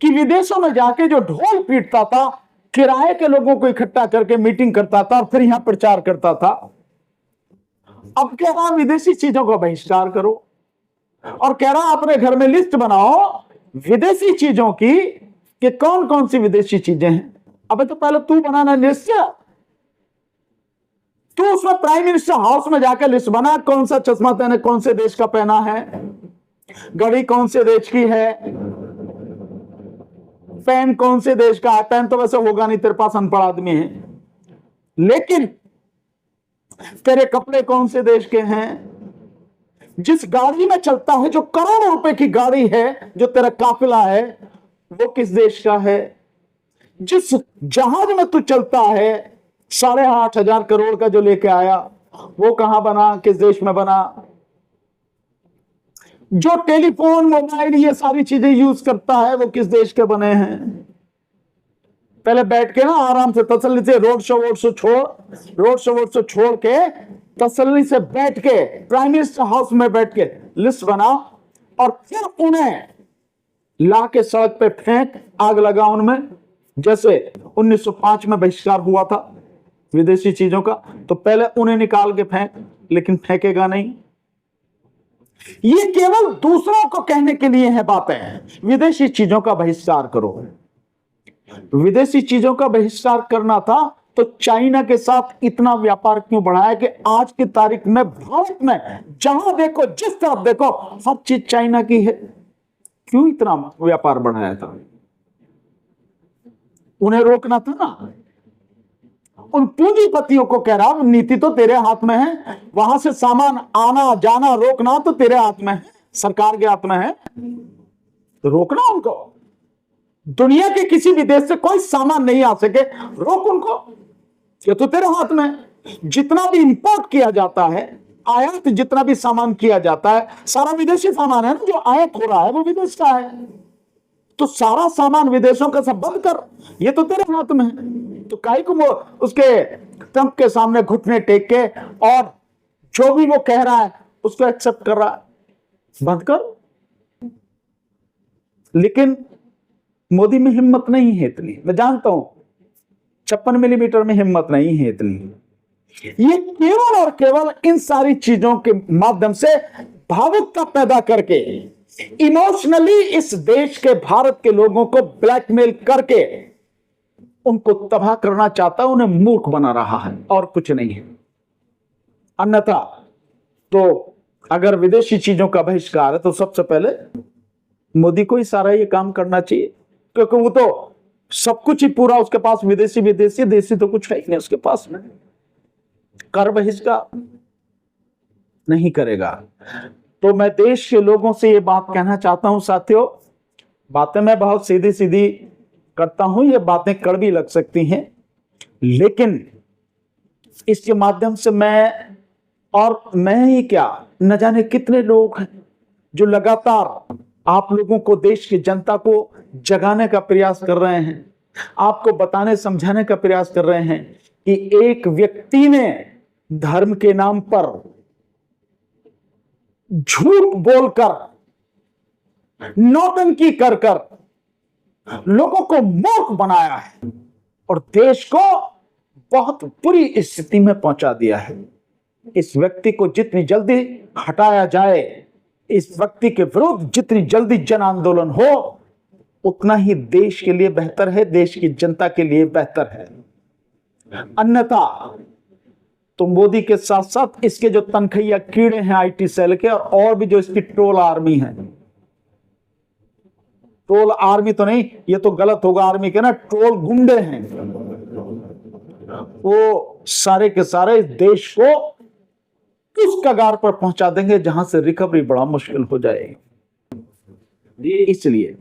कि विदेशों में जाके जो ढोल पीटता था, किराए के लोगों को इकट्ठा करके मीटिंग करता था और फिर यहां प्रचार करता था, अब कह रहा विदेशी चीजों का बहिष्कार करो और कह रहा अपने घर में लिस्ट बनाओ विदेशी चीजों की कि कौन कौन सी विदेशी चीजें हैं। अबे तो पहले तू बनाना लिस्ट, तू उसमें प्राइम मिनिस्टर हाउस में जाकर लिस्ट बना, कौन सा चश्मा तेने कौन से देश का पहना है, घड़ी कौन से देश की है, पेन कौन से देश का है। पेन तो वैसे होगा नहीं, तेरे पास अनपढ़ आदमी है, लेकिन तेरे कपड़े कौन से देश के हैं, जिस गाड़ी में चलता है, जो करोड़ों रुपए की गाड़ी है, जो तेरा काफिला है, वो किस देश का है, जिस जहाज में तू चलता है 8,500 करोड़ का जो लेके आया, वो कहां बना, किस देश में बना, जो टेलीफोन मोबाइल ये सारी चीजें यूज करता है, वो किस देश के बने हैं। पहले बैठ के ना आराम से तसल्ली से रोड शो छोड़ के तसल्ली से बैठ के प्राइम मिनिस्टर हाउस में बैठ के लिस्ट बना और फिर उन्हें ला के सड़क पे फेंक, आग लगा उनमें, जैसे 1905 में बहिष्कार हुआ था विदेशी चीजों का। तो पहले उन्हें निकाल के फेंक, लेकिन फेंकेगा नहीं। ये केवल दूसरों को कहने के लिए है बातें। विदेशी चीजों का बहिष्कार करो। विदेशी चीजों का बहिष्कार करना था तो चाइना के साथ इतना व्यापार क्यों बढ़ाया कि आज की तारीख में भारत में जहां देखो, जिस तरफ देखो, सब चीज चाइना की है। क्यों इतना व्यापार बढ़ाया था? उन्हें रोकना था ना। उन पूंजीपतियों को कह रहा नीति तो तेरे हाथ में है, वहां से सामान आना जाना रोकना तो तेरे हाथ में है, सरकार के हाथ में है, तो रोकना उनको। दुनिया के किसी भी देश से कोई सामान नहीं आ सके, रोक उनको, ये तो तेरे हाथ में है। जितना भी इंपोर्ट किया जाता है, आयात जितना भी सामान किया जाता है, सारा विदेशी सामान है ना, जो आयात हो रहा है वो विदेश का है। तो सारा सामान विदेशों का सब बंद कर, ये तो तेरे हाथ में है। तो काहे को वो उसके ट्रंप के सामने घुटने टेक के और जो भी वो कह रहा है उसको एक्सेप्ट कर रहा है, बंद कर। लेकिन मोदी में हिम्मत नहीं है इतनी, मैं जानता हूं 56 मिलीमीटर में हिम्मत नहीं है इतनी। ये केवल और केवल इन सारी चीजों के माध्यम से भावुकता पैदा करके इमोशनली इस देश के, भारत के लोगों को ब्लैकमेल करके उनको तबाह करना चाहता है, उन्हें मूर्ख बना रहा है, और कुछ नहीं है। अन्यथा तो अगर विदेशी चीजों का बहिष्कार है तो सबसे पहले मोदी को ही सारा ये काम करना चाहिए, क्योंकि वो तो सब कुछ ही पूरा उसके पास विदेशी देशी तो कुछ है ही नहीं उसके पास में। कर बहिष्कार नहीं करेगा। तो मैं देश के लोगों से ये बात कहना चाहता हूं साथियों, बातें मैं बहुत सीधी सीधी करता हूं, ये बातें कड़वी लग सकती हैं, लेकिन इसके माध्यम से मैं ही क्या, न जाने कितने लोग हैं जो लगातार आप लोगों को, देश की जनता को जगाने का प्रयास कर रहे हैं, आपको बताने समझाने का प्रयास कर रहे हैं कि एक व्यक्ति ने धर्म के नाम पर झूठ बोलकर, नौटंकी कर कर लोगों को मूर्ख बनाया है और देश को बहुत बुरी स्थिति में पहुंचा दिया है। इस व्यक्ति को जितनी जल्दी हटाया जाए, इस व्यक्ति के विरुद्ध जितनी जल्दी जन आंदोलन हो, उतना ही देश के लिए बेहतर है, देश की जनता के लिए बेहतर है। अन्यथा तो मोदी के साथ साथ इसके जो तनखैया कीड़े हैं आईटी सेल के, और भी जो इसकी ट्रोल आर्मी है, ट्रोल आर्मी तो नहीं, ये तो गलत होगा आर्मी के ना, ट्रोल गुंडे हैं, वो सारे के सारे इस देश को उस कगार पर पहुंचा देंगे जहां से रिकवरी बड़ा मुश्किल हो जाएगी। इसलिए